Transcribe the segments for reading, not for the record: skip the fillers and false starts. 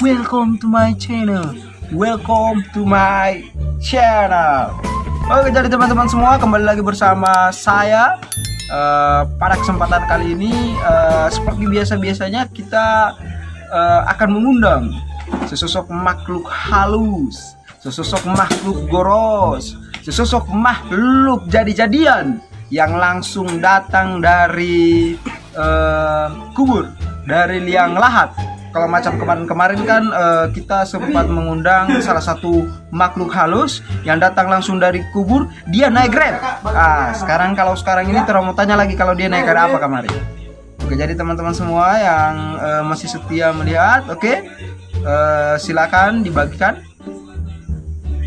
Welcome to my channel. Welcome to my channel. Oke, jadi teman-teman semua, kembali lagi bersama saya. Pada kesempatan kali ini, seperti biasa-biasanya kita akan mengundang sesosok makhluk halus, sesosok makhluk goros, sesosok makhluk jadi-jadian yang langsung datang dari kubur, dari liang lahat. Kalau macam kemarin-kemarin kan kita sempat mengundang salah satu makhluk halus yang datang langsung dari kubur, dia naik Grab. Sekarang ini terus mau tanya lagi kalau dia naik Grab apa kemarin. Oke, jadi teman-teman semua yang masih setia melihat, silakan dibagikan.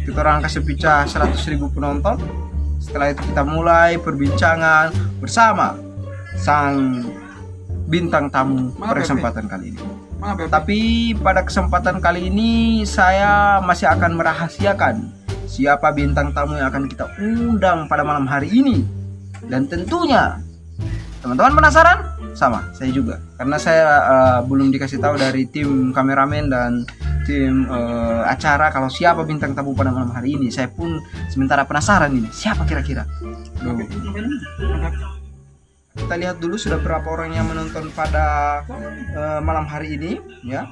Kita orang kasih pecah 100.000 penonton. Setelah itu kita mulai perbincangan bersama sang bintang tamu pada kesempatan kali ini. Tapi pada kesempatan kali ini saya masih akan merahasiakan siapa bintang tamu yang akan kita undang pada malam hari ini. Dan tentunya teman-teman penasaran? Sama, saya juga. Karena saya belum dikasih tahu dari tim kameramen dan tim acara kalau siapa bintang tamu pada malam hari ini. Saya pun sementara penasaran ini, siapa kira-kira? Kita lihat dulu sudah berapa orang yang menonton pada malam hari ini, ya.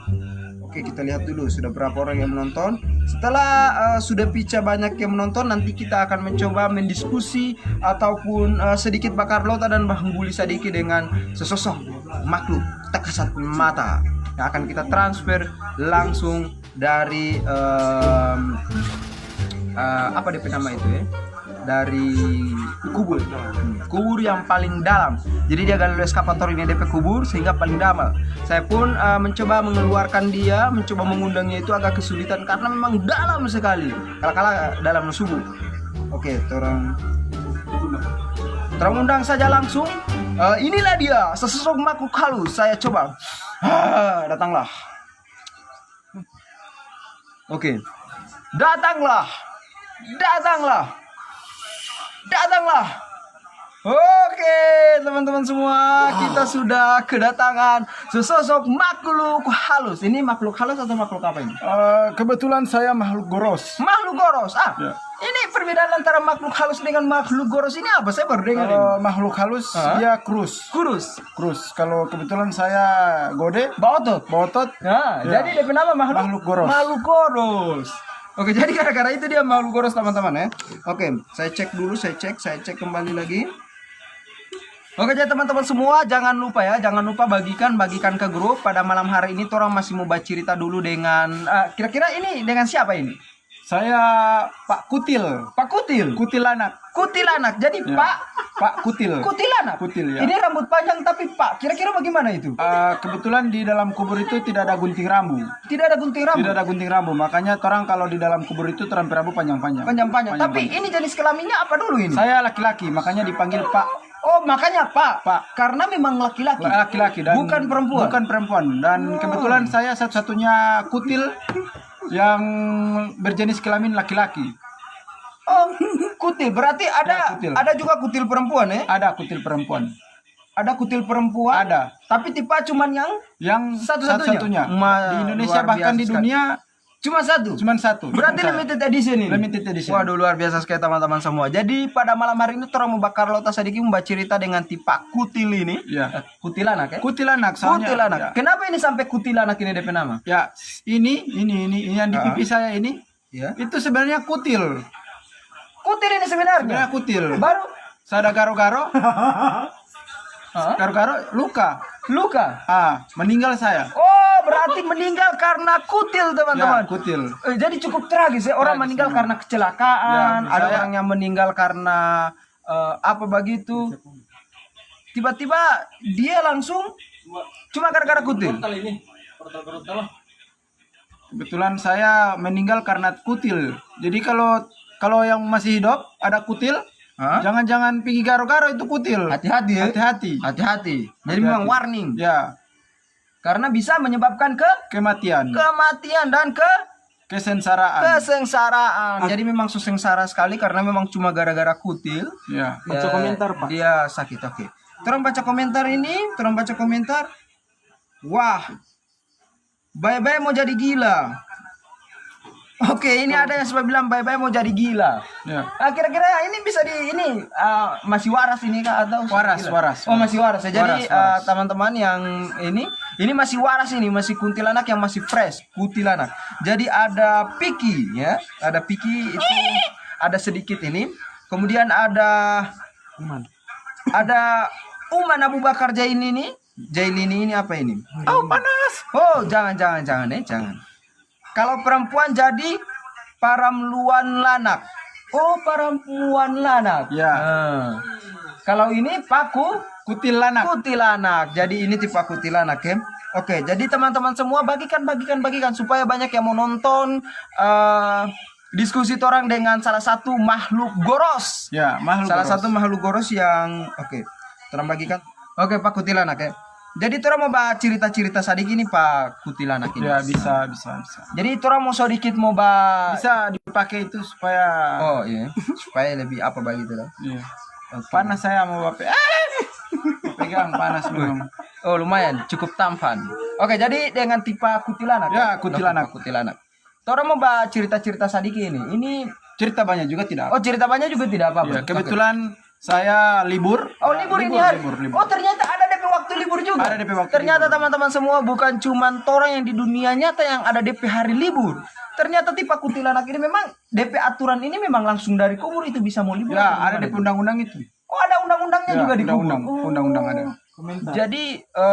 Oke, kita lihat dulu sudah berapa orang yang menonton. Setelah sudah pica banyak yang menonton, nanti kita akan mencoba mendiskusi ataupun sedikit bakar lota dan bahunguli sedikit dengan sesosok makhluk tak kasat mata yang akan kita transfer langsung dari apa DP nama itu ya? Dari kubur yang paling dalam. Jadi dia gali eskapator ini DP kubur sehingga paling dalam. Saya pun mencoba mengeluarkan dia, mencoba mengundangnya itu agak kesulitan karena memang dalam sekali. Kala-kala dalam subuh. Oke, terang undang saja langsung. Inilah dia sesosok makhluk halus. Saya coba. Datanglah. Oke. Datanglah. Oke, teman-teman semua, kita sudah kedatangan sesosok makhluk halus. Ini makhluk halus atau makhluk apa ini? Kebetulan saya makhluk goros. Makhluk goros. Ya. Ini perbedaan antara makhluk halus dengan makhluk goros ini apa? Saya baru dengar ini. Makhluk halus dia kurus. Kalau kebetulan saya gode, baotot. Nah, Ya. jadi dia nama Makhluk goros. Makhluk goros. Oke, jadi gara-gara itu dia makhluk goros, teman-teman ya. Oke, saya cek kembali lagi. Oke, jadi teman-teman semua jangan lupa bagikan ke grup. Pada malam hari ini orang masih mau baca cerita dulu dengan kira-kira ini dengan siapa ini? Saya Pak Kutil. Kutilanak. Jadi Ya. Pak Kutil. Kutilanak. Kutil, ya. Ini rambut panjang tapi Pak. Kira-kira bagaimana itu? Kebetulan di dalam kubur itu tidak ada gunting rambu. Tidak ada gunting rambut. Makanya orang kalau di dalam kubur itu terampi rambut panjang-panjang. Tapi ini jenis kelaminnya apa dulu ini? Saya laki-laki, makanya dipanggil Pak. Oh, makanya Pak. Pak. Karena memang laki-laki. Laki-laki dan bukan perempuan. Dan kebetulan saya satu-satunya kutil yang berjenis kelamin laki-laki. Oh, kutil. Berarti Ya, kutil. ada juga kutil perempuan ya? Ada kutil perempuan. Ada kutil perempuan. Ada. Tapi tipe cuman yang satu-satunya. Di Indonesia Luar bahkan biasa di sekali. dunia Cuman satu. Berarti Saya. limited edition ini. Limited edition. Waduh, luar biasa sekali teman-teman semua. Jadi pada malam hari ini orang mau bakar lota sedikit membaca cerita dengan tipe kutil ini. Ya. Kutilanak ya? Kutilanak soalnya. Kutilanak. Ya. Kenapa ini sampai kutilanak ini DP nama? Ya, ini yang di pipi saya ini. Ya. Itu sebenarnya kutil. Kutil ini sebenarnya. Sebenarnya kutil. Baru Saya ada garo-garo. Garo-garo luka. Meninggal saya. Oh, berarti meninggal karena kutil, teman-teman. Ya, kutil. Jadi cukup tragis ya, orang Tragis meninggal memang. karena kecelakaan, Ya, ada saya- orang yang meninggal karena apa begitu. Tiba-tiba dia langsung cuma gara-gara kutil. Kebetulan saya meninggal karena kutil. Jadi kalau yang masih hidup ada kutil, jangan-jangan pergi garo-garo itu kutil. Hati-hati ya. Hati-hati. Jadi Hati-hati. memang warning. Ya, Karena bisa menyebabkan kematian, kematian dan kesengsaraan. Jadi memang sengsara sekali karena memang cuma gara-gara kutil. Ya. Baca komentar, Pak. Dia sakit, oke. Terus baca komentar ini, Wah, Bye-bye mau jadi gila. Oke, ini ada yang sebab bilang bye-bye mau jadi gila. Ya. Kira-kira ini bisa masih waras ini kak atau Waras, gila? waras. Oh masih waras ya. Jadi Waras. teman-teman yang ini masih waras, ini masih kuntilanak yang masih fresh kuntilanak. Jadi ada Piki ya, ada Piki itu ada sedikit ini. Kemudian ada Uman Abu Bakar Jailini ini apa ini? Oh, panas. Oh jangan. Kalau perempuan jadi Paramluan Lanak. Oh, Paramluan Lanak. Ya. Kalau ini Paku Kutilanak. Kutilanak. Jadi ini tipe Kutilanak ya. Oke, jadi teman-teman semua bagikan supaya banyak yang mau nonton diskusi orang dengan salah satu makhluk goros. Ya, makhluk Salah goros. satu makhluk goros yang orang bagikan. Oke, Pak Kutilanak ya. Jadi orang mau bahas cerita-cerita sedikit ini Pak Kutilanak ini. Ya, bisa. Jadi orang mau sedikit mau bahas. Bisa dipakai itu supaya Oh iya, supaya lebih apa begitu lah. Iya. Oke. Panas saya mau bape. Pegang panas belum. Oh lumayan, cukup tampan. Oke, jadi dengan tipe Kutilanak. Ya, Kutilanak. Kutilanak. Orang mau bahas cerita-cerita sedikit ini. Ini Cerita banyak juga tidak. oh cerita banyak juga tidak apa-apa. Ya, kebetulan saya libur. Oh libur ini hari. Libur. Oh ternyata ada DP waktu libur juga. Ada DP waktu ternyata libur. teman-teman semua bukan cuman orang yang di dunia nyata yang ada DP hari libur. Ternyata tipe Kutilanak ini memang DP aturan ini memang langsung dari kubur itu bisa mau libur. Ya, atau ada gimana DP itu? undang-undang itu. Oh ada undang-undangnya Ya, juga di kubur. undang-undang ada. Jadi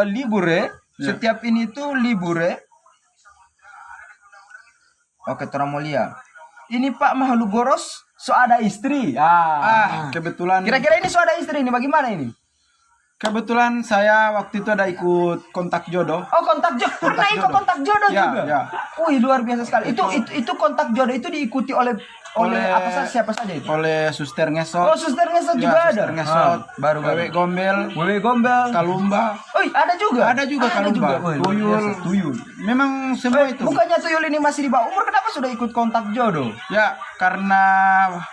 libur ya. Setiap ini tuh libur ya. Oke, Tora Mulia. Ini Pak makhluk goros so ada istri. Kebetulan Kira-kira ini so ada istri ini bagaimana ini? kebetulan saya waktu itu ada ikut kontak jodoh. Oh kontak jodoh. Pernah ikut jodoh. kontak jodoh Ya, juga. ya. Wih luar biasa sekali. Itu kontak jodoh itu diikuti oleh apa siapa saja itu? Oleh suster ngesot. Oh suster ngesot Ya, juga ada. suster ngesot. Baru Wewe gombel, Wewe gombel. kalumba. Oh ada juga. Ada juga kalumba. Wih, luar Tuyul. biasa. Tuyul. Memang semua itu. Bukannya tuyul ini masih di bawah umur, kenapa sudah ikut kontak jodoh? Ya, karena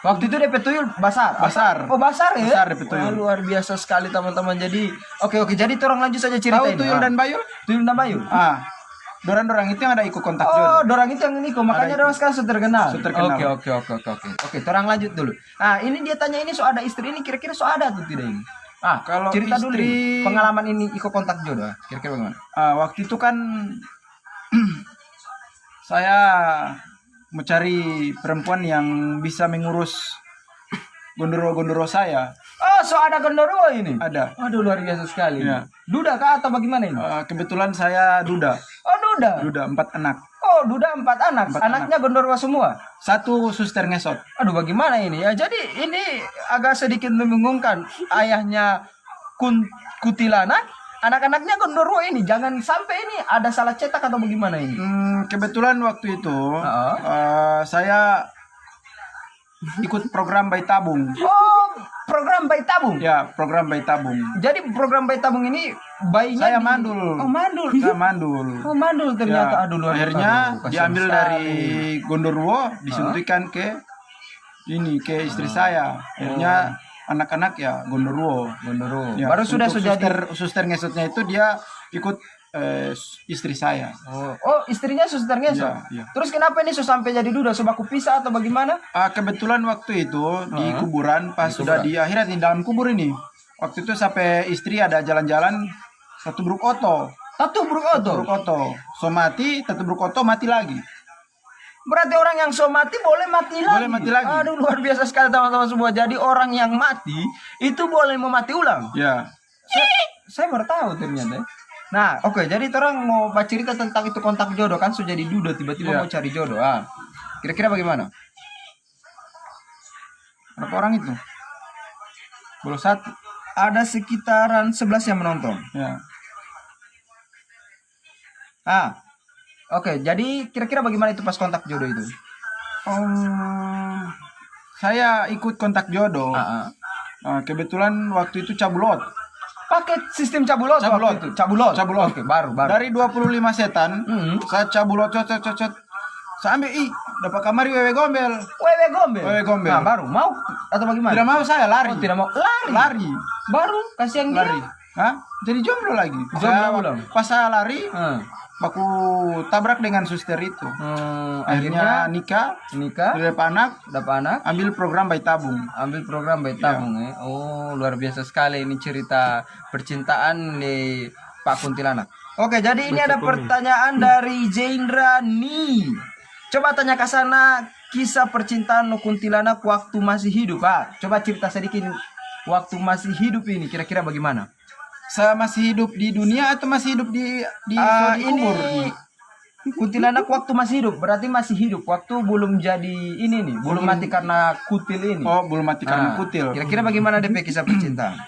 Waktu itu DP tuyul basar. Basar. Oh basar ya? Basar DP tuyul. Wah, luar biasa sekali teman-teman. Jadi oke jadi tolong lanjut saja cerita tahu ini. tuyul dan bayul? Tuyul dan bayul. Dorang-dorang itu yang ada ikut kontak Oh, jodoh. dorang itu yang ini kok. Makanya dorang sekarang sudah terkenal. Sudah terkenal. Oke, orang lanjut dulu. Nah, ini dia tanya ini so ada istri ini kira-kira so ada atau tidak ini? Kalau cerita dulu istri- ini, pengalaman ini ikut kontak jodoh. Kira-kira bagaimana? Waktu itu kan saya mencari perempuan yang bisa mengurus gondoro-gondoro saya. Oh, so ada gondorwo ini? Ada. Aduh, luar biasa sekali. Ya. Duda kah atau bagaimana ini? Kebetulan saya duda. Oh, duda. 4 anak. Oh, duda 4 anak. 4 Anaknya gondorwo semua. 1 suster ngesot. Aduh, bagaimana ini ya? Jadi ini agak sedikit membingungkan. Ayahnya Kutilanak, anak-anaknya gondorwo ini. Jangan sampai ini ada salah cetak atau bagaimana ini? Kebetulan waktu itu saya ikut program bayi tabung. Oh, program bayi tabung. Ya, program bayi tabung. Jadi program bayi tabung ini bayinya Saya mandul. Oh, mandul. Saya mandul. Oh, mandul ternyata. Ya, Aduh, luar akhirnya kasihan diambil sekali. dari Gondorwo, disuntikan ke istri saya. Akhirnya anak-anak ya Gondorwo. Gondorwo. Ya, Baru sudah untuk jadi suster ngesotnya itu dia ikut istri saya. Oh, istrinya suster ngesot. Iya. Terus kenapa ini so sampai jadi duda? So baku pisah atau bagaimana? Kebetulan waktu itu di kuburan pas sudah di akhirat di dalam kubur ini. Waktu itu sampai istri ada jalan-jalan satu bruk oto. Satu bruk oto. Bruk oto. So mati, satu bruk oto mati lagi. Berarti orang yang so mati boleh mati lagi. Boleh mati lagi. Aduh, luar biasa sekali teman-teman semua. Jadi orang yang mati itu boleh memati ulang. Ya. Saya baru tahu ternyata. Nah, oke, jadi orang mau cerita tentang itu kontak jodoh kan sudah jadi duda tiba-tiba Iya. mau cari jodoh. Kira-kira bagaimana? Berapa orang itu? Baru 1. Ada sekitaran 11 yang menonton. Ya. Oke, jadi kira-kira bagaimana itu pas kontak jodoh itu? Saya ikut kontak jodoh. Kebetulan waktu itu cabulot. Pakai sistem cabulot. Cabulot. waktu itu. Cabulot. Cabulot. Oke, baru. Dari 25 setan, saya cabulot cocot. Saya ambil dapat kamari wewe gombel. Wewe gombel. Wewe gombel. Nah, baru mau atau bagaimana? Tidak mau saya lari. Oh, tidak mau. Lari. Lari. Baru kasihan Lari. dia. Hah? Jadi jomblo lagi. Jomblo ulang. Pas saya lari, Ah. aku tabrak dengan suster itu. Akhirnya nikah, nikah, dapat anak, dapat anak, ambil program bayi tabung. ambil program bayi tabung ya. Oh, luar biasa sekali ini cerita percintaan di Pak Kuntilanak. Oke, jadi ini ada pertanyaan dari Jendra Ni. Coba tanya ke sana kisah percintaan No Kuntilanak waktu masih hidup, Pak. Coba cerita sedikit waktu masih hidup ini kira-kira bagaimana? Saya masih hidup di dunia atau masih hidup di kubur? Ini Kuntilanak waktu masih hidup, berarti masih hidup waktu belum jadi ini nih, belum mati karena kutil ini. Oh, belum mati karena kutil. Kira-kira bagaimana DP kisah percintaan?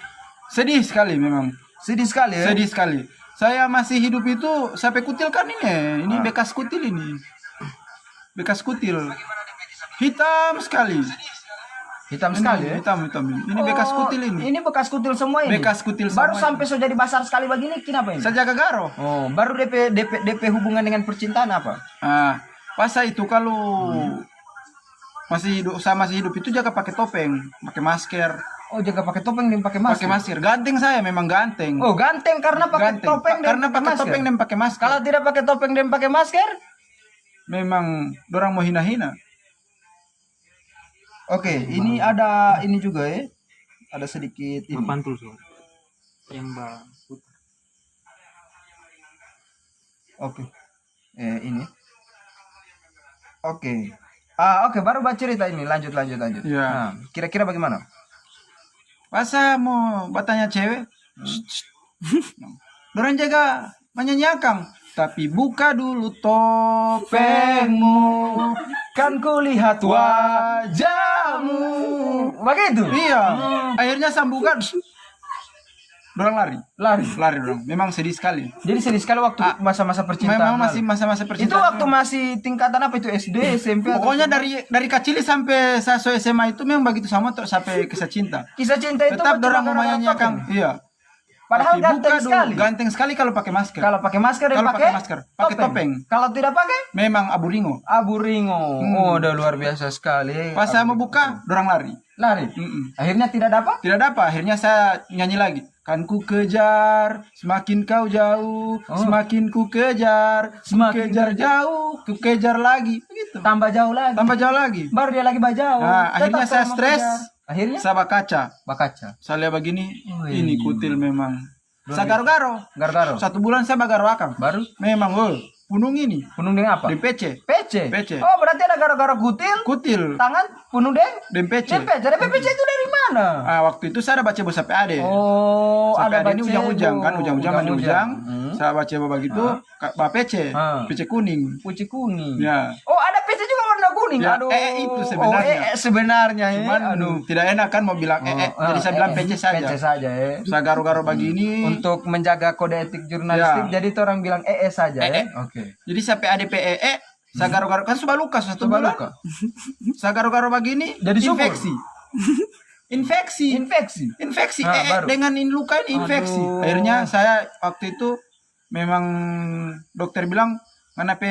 Sedih sekali memang. Sedih sekali ya. Sedih sekali. Saya masih hidup itu sampai kutil kan ini. Ini bekas kutil ini. Bekas kutil. Hitam sekali. Hitam sekali ya. Hitam. Ini bekas kutil ini. Ini bekas kutil semua ini. Bekas kutil Baru semua sampai so jadi besar sekali begini, kenapa ini? Saya jaga garo. Oh, baru DP hubungan dengan percintaan apa? Pas itu kalau saya masih hidup itu jaga pakai topeng, pakai masker. Oh, jaga pakai topeng dan pakai masker. Pakai masker. Ganteng saya memang ganteng. Oh, ganteng karena pakai Ganteng. topeng dan Karena pakai topeng dan pakai masker. Kalau tidak pakai topeng dan pakai masker, memang dorang mau hina-hina. Oke, ini ada ini juga ya. Ada sedikit ini. Mantul so. Yang Mbak Putri. Oke. Ini. Oke. Oke, baru baca cerita ini. Lanjut. Iya. Nah, kira-kira bagaimana? Masa mau bertanya cewek? Dorang jaga menyanyiakan. Tapi buka dulu topengmu, Kan kulihat wajahmu. Begitu? Iya. Akhirnya sambukan. Dorang lari dorang. Memang sedih sekali. Jadi sedih sekali waktu masa-masa percintaan. Memang masih masa-masa percintaan. Itu waktu masih tingkatan apa itu SD, SMP? Pokoknya dari kecil sampai saya SMA itu memang begitu sama sampai kisah cinta. Kisah cinta itu Tetap dorang gara-gara menyanyiakan. topeng. Iya. Padahal Tapi ganteng buka dulu. sekali. Ganteng sekali kalau pakai masker. Kalau pakai masker dan Kalau pakai pakai masker, pakai topeng. Kalau tidak pakai Memang abu ringo. abu ringo. Oh, udah luar biasa sekali. Pas saya mau buka, dorang lari. Lari. Akhirnya tidak dapat? Tidak dapat. Akhirnya saya nyanyi lagi. Kan ku kejar, semakin kau jauh, semakin ku kejar, Semakin kejar jauh, ku kejar lagi. Begitu. Tambah jauh lagi. Tambah jauh lagi. Baru dia lagi bajau. Nah, akhirnya saya sama stres. kejar. Akhirnya Saya bakaca. Saya lihat begini, ini kutil memang. Saya garo-garo. Garo-garo. 1 bulan saya bagaro akang. Baru Memang, punung ini. penuh dengan apa? Di PC. PC. PC. Oh, berarti ada garo-garo kutil. Kutil. Tangan penuh deng. Dan PC. Jadi PC itu dari mana? Waktu itu saya ada baca buku sampai ade. Oh, Sampai ada ade ini ujang-ujang kan, ujang-ujang mandi ujang. Saya baca begitu, PC. PC kuning. Puci kuning. Ya. Oh, ada PC juga warna kuning. Ya, Aduh. itu sebenarnya. Oh, sebenarnya ya. Cuman tidak enak kan mau bilang jadi saya bilang PC saja. PC saja ya. Saya garo-garo begini. Untuk menjaga kode etik jurnalistik, Ya. jadi itu orang bilang saja ya. Oke. Jadi sampai ada PEE, saya garo-garo kan sudah luka 1 bulan. Saya garo-garo begini, Jadi subur. infeksi. Infeksi Baru. dengan luka ini infeksi. Aduh. Akhirnya saya waktu itu memang dokter bilang kenapa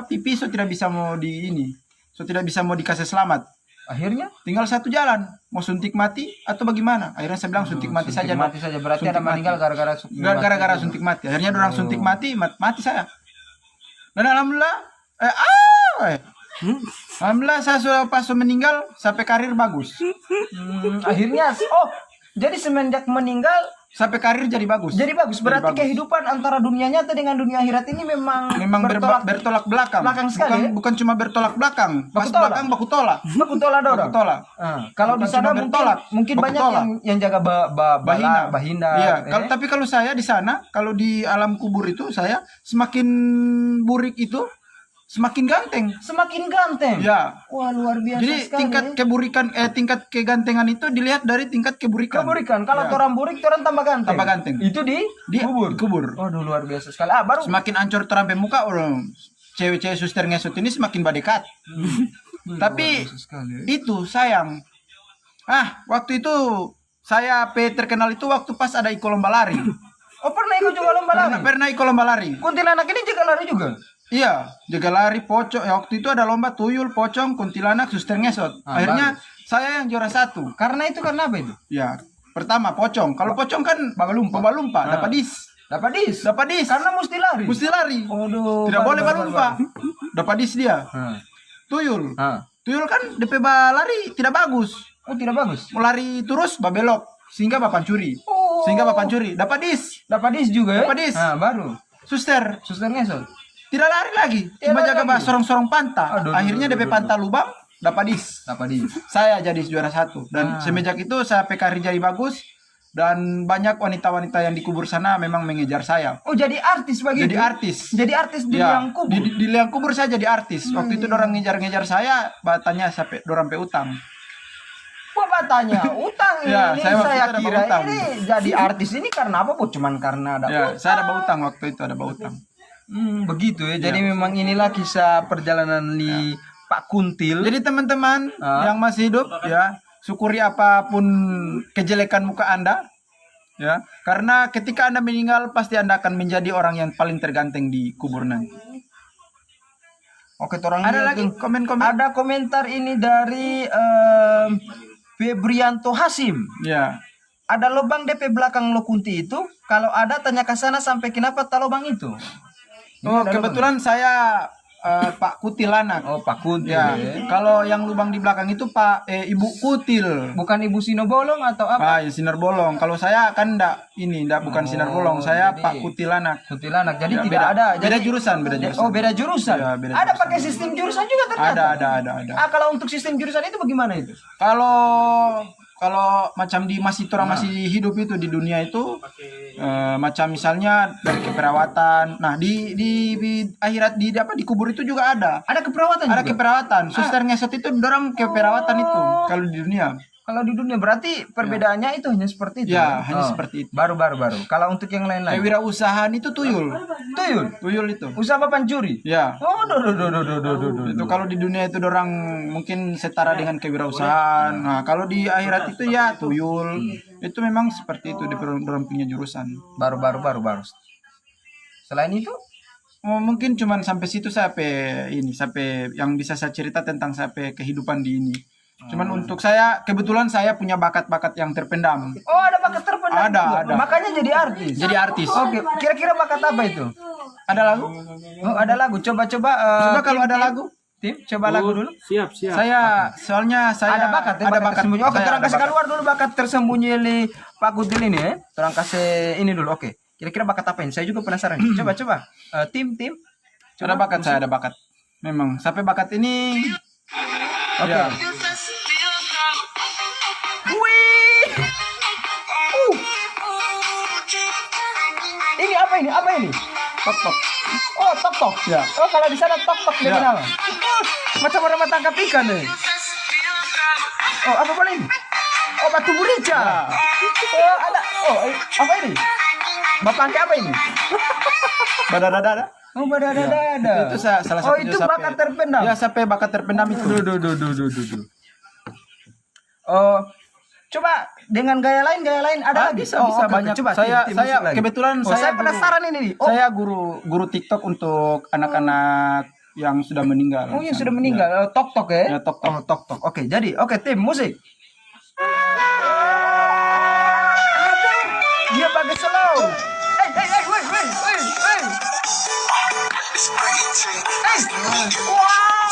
pipi so tidak bisa mau tidak bisa mau dikasih selamat. Akhirnya Tinggal satu jalan, mau suntik mati atau bagaimana? Akhirnya saya bilang suntik mati saja. mati saja. Berarti Suntik ada meninggal mati. Gara-gara suntik mati. Akhirnya orang suntik mati saya. Dan alhamdulillah alhamdulillah saya sudah pas meninggal sampai karir bagus. Akhirnya jadi semenjak meninggal Sampai karir jadi bagus. jadi bagus. Berarti bagus. kehidupan antara dunia nyata dengan dunia akhirat ini memang bertolak belakang. sekali, ya? Bukan cuma bertolak belakang. Pas Baku tolak. belakang baku tolak. Baku tolak dorong. Baku tolak. Kalau di Bukan sana cuma bertolak, mungkin baku banyak tolak. yang jaga bahina. Iya, tapi kalau saya di sana, kalau di alam kubur itu saya semakin burik itu semakin ganteng. Semakin ganteng. Ya. Wah, luar biasa Jadi sekali. tingkat kegantengan itu dilihat dari tingkat keburikan. Kalau Ya. orang burik, orang tambah ganteng. Tambah ganteng. Itu di kubur. Waduh, luar biasa sekali. Baru Semakin ancur terampe muka orang cewek-cewek suster ngesot ini semakin badekat. Tapi itu sayang. Waktu itu saya terkenal itu waktu pas ada ikut lomba lari. pernah ikut juga lomba lari? Pernah ikut lomba lari. Kuntilanak ini juga lari juga? Iya, jaga lari pocong. Waktu itu ada lomba tuyul, pocong, kuntilanak, suster ngesot. Akhirnya saya yang juara 1. Karena apa itu? Ya, Pertama pocong. Kalau pocong kan lumpa, dapat dis. Dapat dis. Dapat dis. Karena mesti lari. Mesti lari. Waduh. Tidak boleh baru. balumpa. Dapat dis dia. Tuyul. Tuyul kan DP lari tidak bagus. Oh, tidak bagus. Mau lari terus babelok sehingga bapak curi. Oh. Sehingga bapak curi. Dapat dis. Dapat dis juga ya? Dapat dis. Baru. Suster Suster ngesot. tidak lari lagi. Cuma Tidak jaga lari lagi. sorong-sorong panta. Aduh, Akhirnya DP panta lubang dapat dis. Dapat dis. Saya jadi juara 1 dan semenjak itu saya PKR jadi bagus dan banyak wanita-wanita yang dikubur sana memang mengejar saya. Oh, jadi artis begitu. Jadi artis. Jadi artis di Ya, liang kubur. Di liang kubur saya jadi artis. Waktu itu dorang ngejar-ngejar saya, batanya sampai dorang pe utang. Wah, batanya utang Ya, ini saya waktu saya itu ada kira utang. ini jadi artis ini karena apa? Bu? Cuman karena ada Ya, utang. saya ada utang waktu itu ada utang. Begitu ya. Jadi memang inilah kisah perjalanan di Pak Kuntil. Jadi teman-teman yang masih hidup ya, syukuri apapun kejelekan muka Anda. Ya, karena ketika Anda meninggal pasti Anda akan menjadi orang yang paling terganteng di kubur nanti. Oke, orang Ada lihat lagi tuh. komen-komen? Ada komentar ini dari Febrianto Hasim. Ya. Ada lubang DP belakang Lokunti itu? Kalau ada tanya ke sana sampai kenapa tak lubang itu? Oh, kebetulan saya Pak Kutilanak. Oh, Pak Kuntil. Ya, Ya. kalau yang lubang di belakang itu Ibu Kutil. Bukan Ibu Sino Bolong atau apa? Ya, sinar bolong. Kalau saya kan bukan sinar bolong. Saya jadi- Pak Kutilanak. Kuntilanak. Jadi Ya, tidak beda- ada. beda Jadi jurusan, beda jurusan. Oh, beda jurusan. Ya, beda ada jurusan. pakai sistem jurusan juga ternyata. Ada. Kalau untuk sistem jurusan itu bagaimana itu? Kalau macam masih hidup itu di dunia itu macam misalnya dari keperawatan. Nah, di akhirat di kubur itu juga ada. Ada keperawatan Ada juga? keperawatan. Suster ngesot itu dorang keperawatan itu kalau di dunia. Kalau di dunia berarti perbedaannya itu hanya seperti itu. Ya, hanya seperti itu. Baru. Kalau untuk yang lain-lain. Kewirausahaan itu tuyul. Tuyul. Tuyul itu. Usaha pancuri. Ya. Oh, Itu kalau di dunia itu dorang mungkin setara dengan kewirausahaan. Nah, kalau di akhirat itu ya tuyul. Itu memang seperti itu di dorang punya jurusan. Baru. Selain itu, Oh, mungkin cuman sampai situ sampai yang bisa saya cerita tentang sampai kehidupan di ini. Cuman untuk saya kebetulan saya punya bakat-bakat yang terpendam. oh ada bakat terpendam. Ada, juga. ada. Makanya jadi artis. Jadi artis. Oke, kira-kira bakat apa itu? Ada lagu? Oh, ada lagu. Coba. Coba kalau ada lagu. Tim, coba lagu dulu. Siap. Soalnya saya Ada bakat ya, ada bakat tersembunyi. Oke, Saya terang ada kasih bakat. keluar dulu bakat tersembunyi di Pak Kuntil ini ya. Terang kasih ini dulu. Oke. Kira-kira bakat apa ini? Saya juga penasaran. Coba. Tim. Ada bakat, saya ada bakat. Memang sampai bakat ini. Oke. Ya. Wih. Ini apa ini? Tok tok. Oh, tok. Ya. Oh, kalau di sana tok dia Ya. kenapa? Macam orang tangkap ikan nih. Oh, apa boleh ini? Oh, batu merica. Ya. Oh, ada. Oh, apa ini? Bapak angke apa ini? Badadada. Oh, ada. Itu salah Oh, satu itu bakat terpendam. Ya, sampai bakat terpendam itu. Oh, coba dengan gaya lain ada lagi. Bisa Oh, oke, banyak. Coba Saya tim musik lagi. kebetulan Oh, saya penasaran ini nih. Oh, Saya guru TikTok untuk anak-anak yang sudah meninggal. oh yang sudah meninggal. Tok ya. Ya, tok. Oh, tok. Oke, jadi tim musik. Dia pakai slow. Wait. Wah.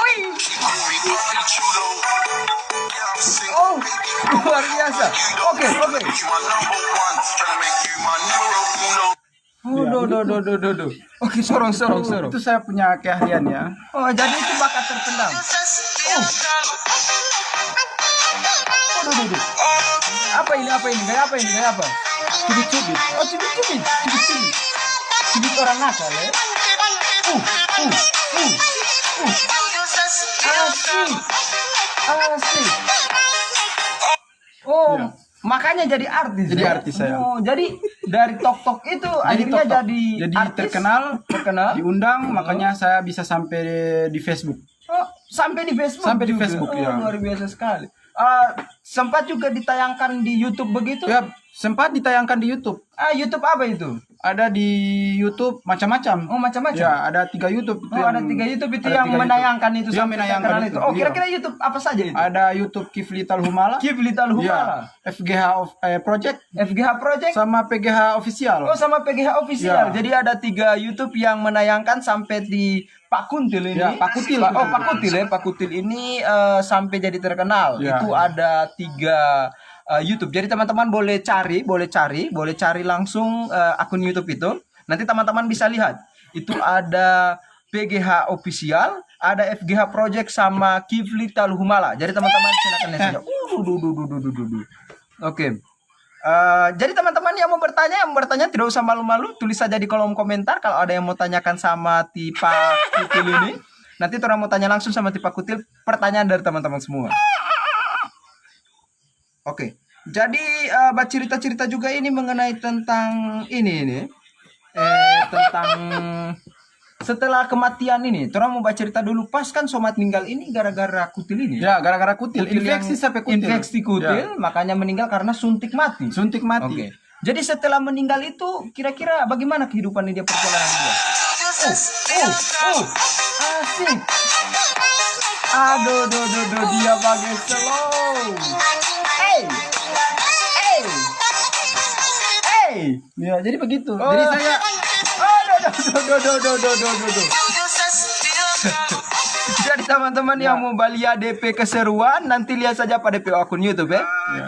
Wih. Oh, luar biasa. Oke. Oh, do. Oke, sorong. Itu saya punya keahlian ya. Oh, jadi itu bakat terpendam. Oh, Apa ini? Gaya apa? Cubit-cubit. Oh, cubit. Cubit orang nakal ya. Asik. Oh, Ya. makanya jadi artis. Jadi ya? artis saya. Oh, jadi dari tok itu akhirnya tok-tok. jadi artis, terkenal, diundang, Oh. makanya saya bisa sampai di Facebook. Oh, sampai di Facebook. Sampai di juga. Facebook, Oh, ya. luar biasa sekali. Sempat juga ditayangkan di YouTube begitu? Ya, sempat ditayangkan di YouTube. YouTube apa itu? Ada di YouTube macam-macam. Oh, macam-macam. Ya, ada 3 YouTube. Oh, ada 3 YouTube itu yang menayangkan itu yang sampai menayangkan terkenal itu. itu. Oh, Iya. kira-kira YouTube apa saja itu? Ada YouTube Kifli Talhumala. Kifli Talhumala. Ya, FGH Project FGH Project. sama PGH Official. Oh, sama PGH Official. Ya. Jadi ada 3 YouTube yang menayangkan sampai di Pak Kuntil ini. Ya, Pak Kutil. Oh, Pak Kutil ya. Pak Kutil ini sampai jadi terkenal. Ya. Itu ada 3 YouTube. Jadi teman-teman boleh cari langsung akun YouTube itu. Nanti teman-teman bisa lihat. Itu ada PGH Official, ada FGH Project sama Kifli Talhumala. Jadi teman-teman silakan lihat saja. Oke. Jadi teman-teman yang mau bertanya tidak usah malu-malu, tulis saja di kolom komentar kalau ada yang mau tanyakan sama Tipa Kutil ini. Nanti orang mau tanya langsung sama Tipa Kutil pertanyaan dari teman-teman semua. Oke. Jadi cerita-cerita juga ini mengenai tentang ini. Tentang setelah kematian ini, orang mau baca cerita dulu. Pas kan Somat meninggal ini gara-gara kutil ini. Ya, gara-gara kutil. Kutil Infeksi yang- sampai kutil. Infeksi kutil, makanya meninggal karena suntik mati. Suntik mati. Oke. Jadi setelah meninggal itu kira-kira bagaimana kehidupan dia perjalanan dia? Asik. Aduh, dia pakai slow. Ya, jadi begitu. Oh. Jadi saya Aduh. Jadi teman-teman yang mau Balia DP keseruan nanti lihat saja pada DP akun YouTube ya.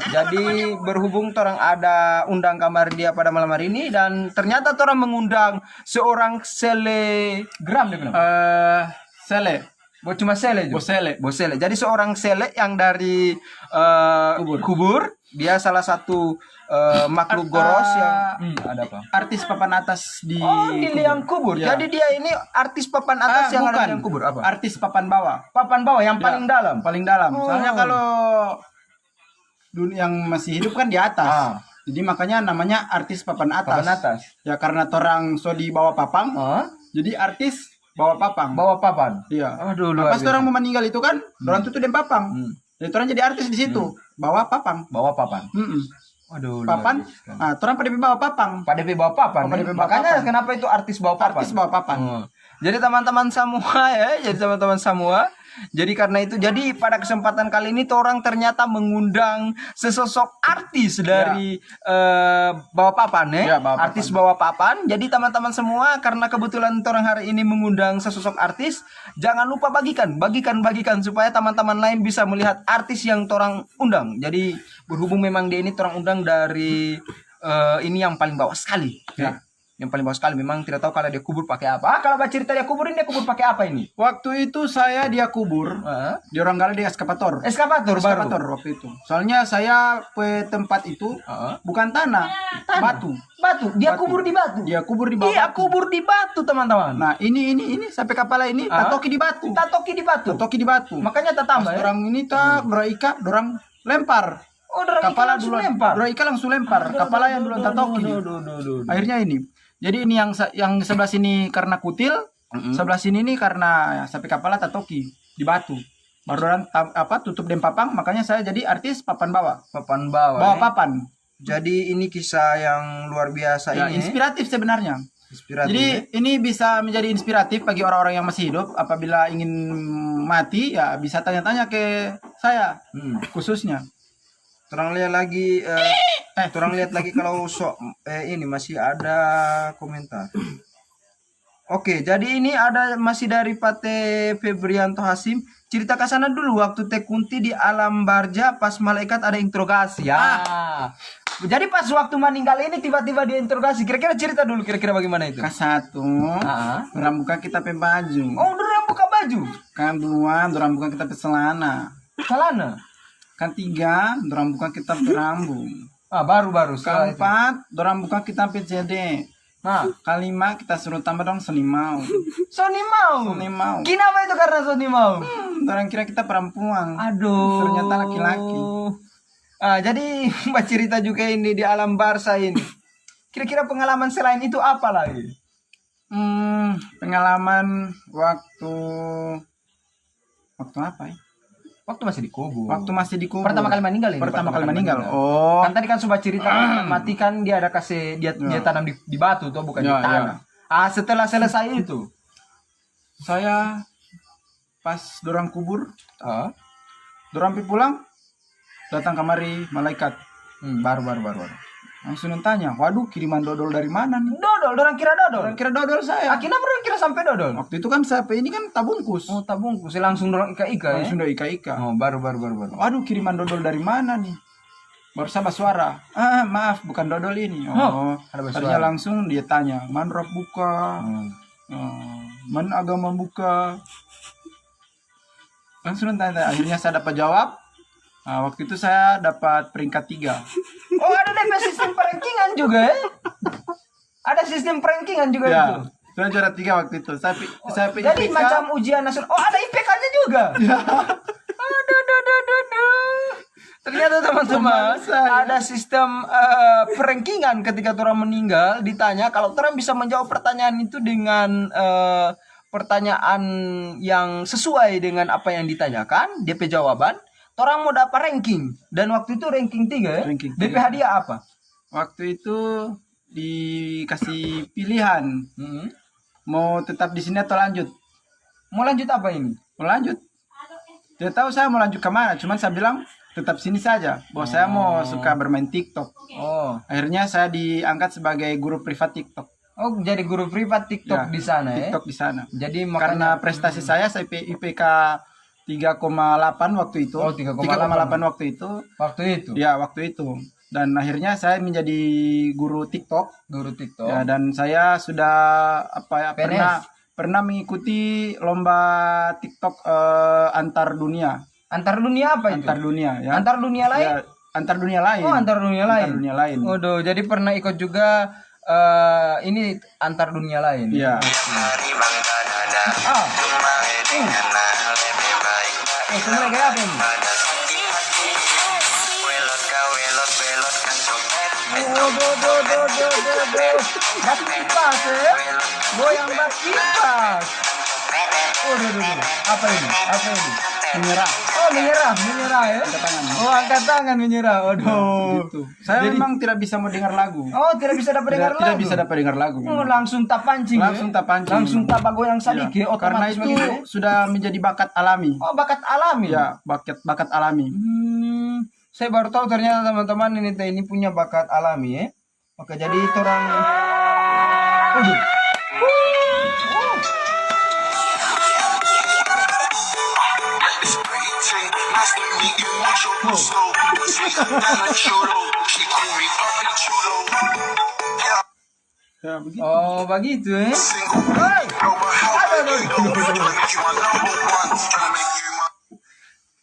Jadi berhubung orang ada undang kamar dia pada malam hari ini dan ternyata orang mengundang seorang selegram dia bilang. Sele. Cuma sele juga. Bosele. Jadi seorang sele yang dari kubur. Dia salah satu makhluk goros yang ada apa? Artis papan atas di Di liang kubur. Ya. Jadi dia ini artis papan atas yang ada bukan. di liang kubur apa? Artis papan bawah. Papan bawah yang Ya, paling dalam. Paling dalam. Oh. Soalnya kalau dunia yang masih hidup kan di atas. Jadi makanya namanya artis papan atas. Papan atas. Ya karena orang so di bawah papang. Jadi artis bawah papang. Bawah papan. Iya. Aduh, Nah, luar pas biasa. orang mau meninggal itu kan, orang tuh dem papang. Jadi orang jadi artis di situ, bawah papang. Bawah papan. Aduh, Papan. Nah, orang pada di bawah papang. Pada DP bawah papan. Pada ya. DP bawah Makanya papan. kenapa itu artis bawah papan? Artis bawah papan. Jadi teman-teman semua, jadi karena itu, jadi pada kesempatan kali ini orang ternyata mengundang sesosok artis dari bawah papan ya, Ya, bawah artis papan. bawah papan. Jadi teman-teman semua, karena kebetulan orang hari ini mengundang sesosok artis, jangan lupa bagikan supaya teman-teman lain bisa melihat artis yang orang undang. Jadi berhubung memang dia ini orang undang dari ini yang paling bawah sekali. Ya. Yang paling bawah sekali, memang tidak tahu kalau dia kubur pakai apa. Kalau baca cerita dia kubur pakai apa ini? Waktu itu saya dia kubur, di orang gali di eskapator. Eskapator baru. Eskapator waktu itu. Soalnya saya ke tempat itu bukan tanah, batu. Batu. Dia Batu. kubur di batu. Dia kubur di bawah. Iya, batu. kubur di batu, teman-teman. Nah, ini sampai kepala ini tatoki di batu. Tatoki di batu. Tatoki di batu. Makanya tak tambah Pas ya. orang ini tak dorang dorang lempar. Oh, dorang Kepala langsung duluan lempar. Dorang ikan langsung lempar. Kepala yang duluan tatoki. Akhirnya ini. Jadi ini yang sebelah sini karena kutil, sebelah sini ini karena sampai kepala tatoki di batu. Baru orang tutup dem papang, makanya saya jadi artis papan bawah. Papan bawah. Bawah ya. papan. Jadi ini kisah yang luar biasa Ya, ini. inspiratif sebenarnya. Inspiratif. Jadi ya. ini bisa menjadi inspiratif bagi orang-orang yang masih hidup apabila ingin mati ya bisa tanya-tanya ke saya khususnya. Terang lihat lagi terang lihat lagi kalau ini masih ada komentar. Oke, jadi ini ada masih dari Pate Febrianto Hasim. Cerita ke sana dulu waktu Teh Kunti di alam barja pas malaikat ada interogasi. Ya. Jadi pas waktu meninggal ini tiba-tiba dia interogasi. Kira-kira cerita dulu kira-kira bagaimana itu? K1 orang buka kita pe baju. Oh, dorang buka baju. Kan 2 orang buka kita pe celana. Celana. Kan 3 orang buka kita pe rambut. Baru-baru setelah Kan itu. 4 orang buka kita pe CD. Nah, K5 kita suruh tambah dong selimau. Sony mau. Selimau. Kenapa itu karena Sony mau? Orang kira kita perempuan. Aduh. Ternyata laki-laki. Jadi Mbak cerita juga ini di alam Barca ini. Kira-kira pengalaman selain itu apa lagi? Pengalaman waktu apa ya? Waktu masih dikubur. Waktu masih dikubur. Pertama kali meninggal ini. Pertama kali meninggal. Oh. Kan tadi kan coba cerita mati kan dia ada kasih dia tanam di batu tuh bukan di Ya, tanah. Setelah selesai itu. Saya pas dorang kubur, Ah, dorang pi pulang, datang kemari malaikat. baru. Langsung tanya, waduh kiriman dodol dari mana nih? Dodol, orang kira dodol. Orang kira dodol saya. Akhirnya orang kira sampai dodol. Waktu itu kan saya ini kan tabungkus. Oh, tabungkus langsung dorong ika-ika ya. Langsung udah ika-ika. Oh, baru. Waduh kiriman dodol dari mana nih? Baru sama suara. Maaf bukan dodol ini. Ada Akhirnya bersuara. langsung dia tanya, man rob buka, man agama buka. Langsung tanya. Akhirnya saya dapat jawab. Waktu itu saya dapat peringkat 3. Oh, ada DP sistem perankingan juga ya? Ada sistem perankingan juga Ya, itu. saya juara 3 waktu itu. Saya Jadi macam ujian nasional. Oh, ada IPK-nya juga. Aduh. Ternyata teman-teman Teman saya. ada sistem perankingan ketika orang meninggal ditanya kalau orang bisa menjawab pertanyaan itu dengan pertanyaan yang sesuai dengan apa yang ditanyakan, DP jawaban, orang mau dapat ranking dan waktu itu ranking 3 ya. Ranking DP 3. hadiah apa? Waktu itu dikasih pilihan mau tetap di sini atau lanjut. Mau lanjut apa ini? Mau lanjut. Tidak tahu saya mau lanjut ke mana, cuman saya bilang tetap sini saja. Bahwa saya mau suka bermain TikTok. Oh. Akhirnya saya diangkat sebagai guru privat TikTok. Oh, jadi guru privat TikTok Ya, di sana ya. TikTok di sana. Jadi Karena makanya prestasi saya IPK 3,8 waktu itu. Oh, 3,8 waktu itu. waktu itu Ya, waktu itu. Dan akhirnya saya menjadi guru TikTok. guru TikTok. Ya, dan saya sudah PNS. pernah mengikuti lomba TikTok antar dunia. Antar dunia apa itu? Antar dunia ya. Antar dunia lain? Ya, antar dunia lain. Oh, antar dunia lain. Antar dunia lain. Waduh, jadi pernah ikut juga ini antar dunia lain. Iya. Ah. Sebenarnya kayak apa ini? Batu kipas ya? Goyang batu kipas. Apa ini? Menyerah. Oh, menyerah ya? Angkat tangan. Oh, angkat tangan menyerah. Waduh. Gitu. Saya Jadi- memang tidak bisa mendengar lagu. Oh, tidak bisa dapat dengar Tidak lagu. bisa dapat dengar lagu. Oh, memang. langsung tak pancing. Langsung ya? tak pancing. Langsung tak goyang Iya. sadiki Karena otomatis itu begitu. sudah menjadi bakat alami. Oh, bakat alami. Ya, bakat alami. Saya baru tahu ternyata teman-teman ini punya bakat alami ya. Oke, jadi itu orang. Waduh. Ya, begitu. Oh, begitu ya. Hai.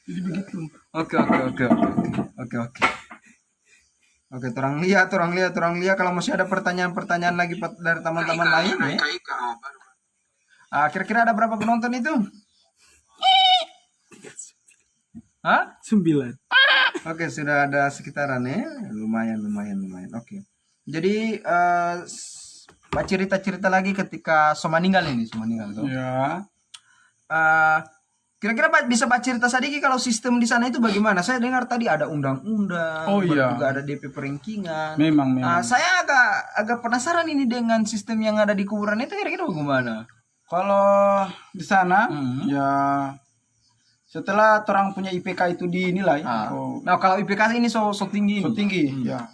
Jadi begitu. Oke. Oke, orang lihat kalau masih ada pertanyaan lagi dari teman-teman lain ya. Kira-kira ada berapa penonton itu? Hah? 9. Oke, sudah ada sekitaran ya. Lumayan. Oke. Jadi Pak cerita lagi ketika so meninggal tuh. Ya. Kira-kira Pak bisa Pak cerita sedikit kalau sistem di sana itu bagaimana? Saya dengar tadi ada undang-undang, Oh, iya. juga ada DP perankingan. Memang. Saya agak penasaran ini dengan sistem yang ada di kuburan itu kira-kira bagaimana? Kalau di sana Hmm. ya setelah orang punya IPK itu dinilai, Nah, kalau IPK ini so tinggi. so tinggi, ya.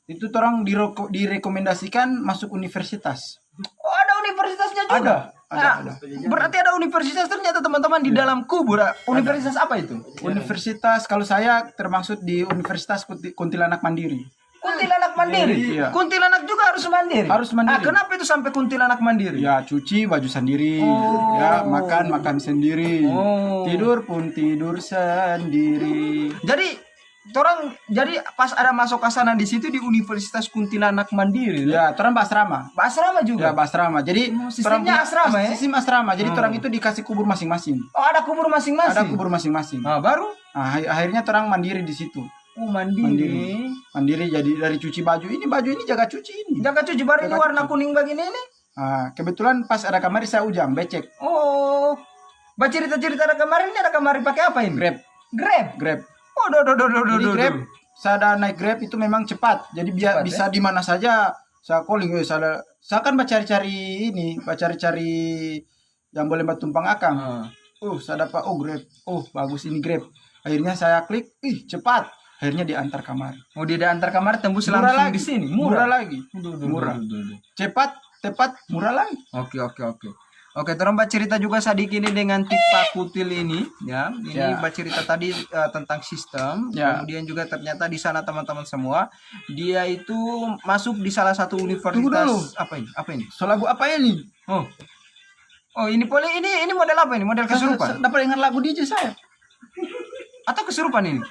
Itu orang direkomendasikan masuk universitas. Oh, ada universitasnya juga. Ada. Berarti ada universitas ternyata teman-teman di dalam kubur. Universitas apa itu? Universitas kalau saya termasuk di Universitas Kuntilanak Mandiri. Kuntilanak mandiri. Iya. Kuntilanak juga harus mandiri. Harus mandiri. Kenapa itu sampai kuntilanak mandiri? Ya, cuci baju sendiri, Oh. ya, makan sendiri. Oh. Tidur pun tidur sendiri. Jadi pas ada masuk ke sana di situ di Universitas Kuntilanak Mandiri. Ya, orang asrama. Asrama Ya, juga. asrama. Jadi sistemnya asrama ya? Sistem asrama. Jadi orang itu dikasih kubur masing-masing. Oh, ada kubur masing-masing. Ada kubur masing-masing. Nah, baru Akhirnya orang mandiri di situ. oh mandiri. Mandiri jadi dari cuci baju ini jaga cuci ini. Jaga cuci baru ini Jaga warna cuci. kuning begini ini. Kebetulan pas ada kamar saya ujang becek Oh. Cerita ada kemarin ini ada kamari pakai apa ini? Grab. Grab. Grab. Oh, Jadi Grab, saya naik Grab itu memang cepat. Jadi Cepat, bisa di mana saja saya calling. Saya kan cari-cari yang boleh tumpang akang. Saya dapat Grab. Bagus ini Grab. Akhirnya saya klik, cepat. Akhirnya diantar kamar. Oh, dia diantar kamar tembus Murah langsung lagi. di sini. Murah lagi. Duh. Murah. Cepat, tepat, murah lagi. Oke. Oke, terus Mbak cerita juga sedikit ini dengan Tipa Kutil ini, ya. Ini Ya. Mbak cerita tadi tentang sistem, Ya. kemudian juga ternyata di sana teman-teman semua, dia itu masuk di salah satu Tunggu universitas. dulu. Apa ini? Apa ini? So lagu apa ini? Oh, ini model apa ini? Model kesurupan Dapat dengar lagu DJ saya. atau kesurupan ini?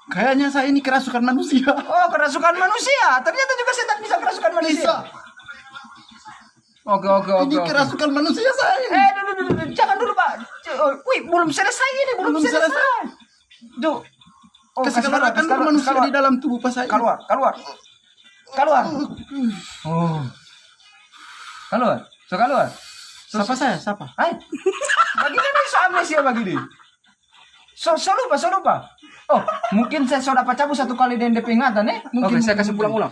Kayaknya saya ini kerasukan manusia. Oh, kerasukan manusia. Ternyata juga setan bisa kerasukan manusia. Bisa. Oke. Ini kerasukan manusia saya. Dulu, jangan dulu Pak. Wih, belum selesai ini, belum selesai. Duh. Oh, Kasih keluar kan manusia di dalam tubuh pas saya. Keluar. Oh. Keluar. Siapa saya? Siapa? Hai. Bagaimana so amnesia begini? So lupa. Oh, mungkin saya sudah cabut satu kali dan DP ingatan Oke, saya kasih pulang-ulang.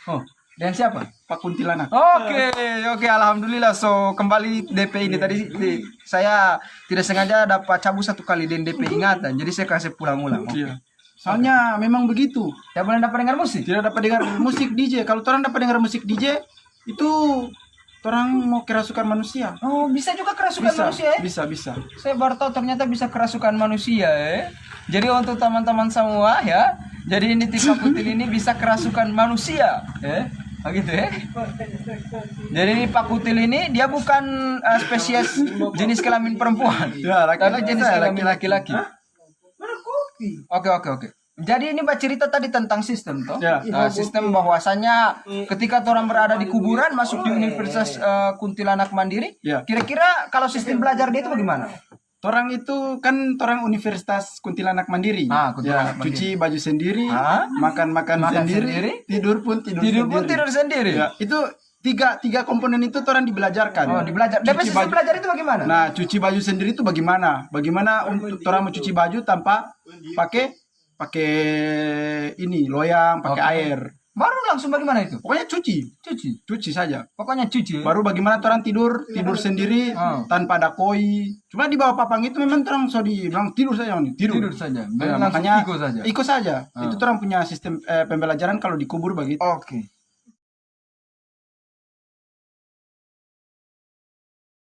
Oh, dan siapa? Pak Kuntilanak. Oke, alhamdulillah. So kembali DP ini tadi saya tidak sengaja dapat cabut satu kali dan DP ingatan, jadi saya kasih pulang-ulang. Iya. Soalnya memang begitu. Tidak boleh dapat dengar musik. Tidak dapat dengar musik DJ. Kalau orang dapat dengar musik DJ itu orang mau kerasukan manusia. Oh, bisa juga kerasukan manusia ya? Bisa. Saya baru tahu ternyata bisa kerasukan manusia Jadi untuk teman-teman semua ya, jadi ini Tipa Kutil ini bisa kerasukan manusia begitu ya. Jadi ini Pak Kutil ini dia bukan spesies jenis kelamin perempuan, Ya, tapi jenis kelamin laki-laki. laki-laki. Oke. Jadi ini Mbak cerita tadi tentang sistem toh. Ya. Sistem bahwasanya ketika orang berada di kuburan masuk di Universitas Kuntilanak Mandiri, Ya. kira-kira kalau sistem belajar dia itu bagaimana? Orang itu kan orang Universitas Kuntilanak Mandiri. Kuntilanak Mandiri. Cuci baju sendiri, Ah? makan sendiri, sendiri, tidur pun tidur sendiri. Ya, itu tiga komponen itu orang dibelajarkan. Oh, dibelajar. Cuci Tapi sistem baju. belajar itu bagaimana? Nah, cuci baju sendiri itu bagaimana? Bagaimana untuk orang mencuci baju tanpa pakai ini loyang, pakai air. Baru langsung bagaimana itu? Pokoknya Cuci. cuci saja. Pokoknya cuci. Baru bagaimana orang tidur sendiri tanpa ada koi. Cuma di bawah papang itu memang orang bilang tidur saja nih, Tidur saja. Ya, Langsung makanya ikut saja. ikut saja. Itu orang punya sistem pembelajaran kalau dikubur begitu. Oke.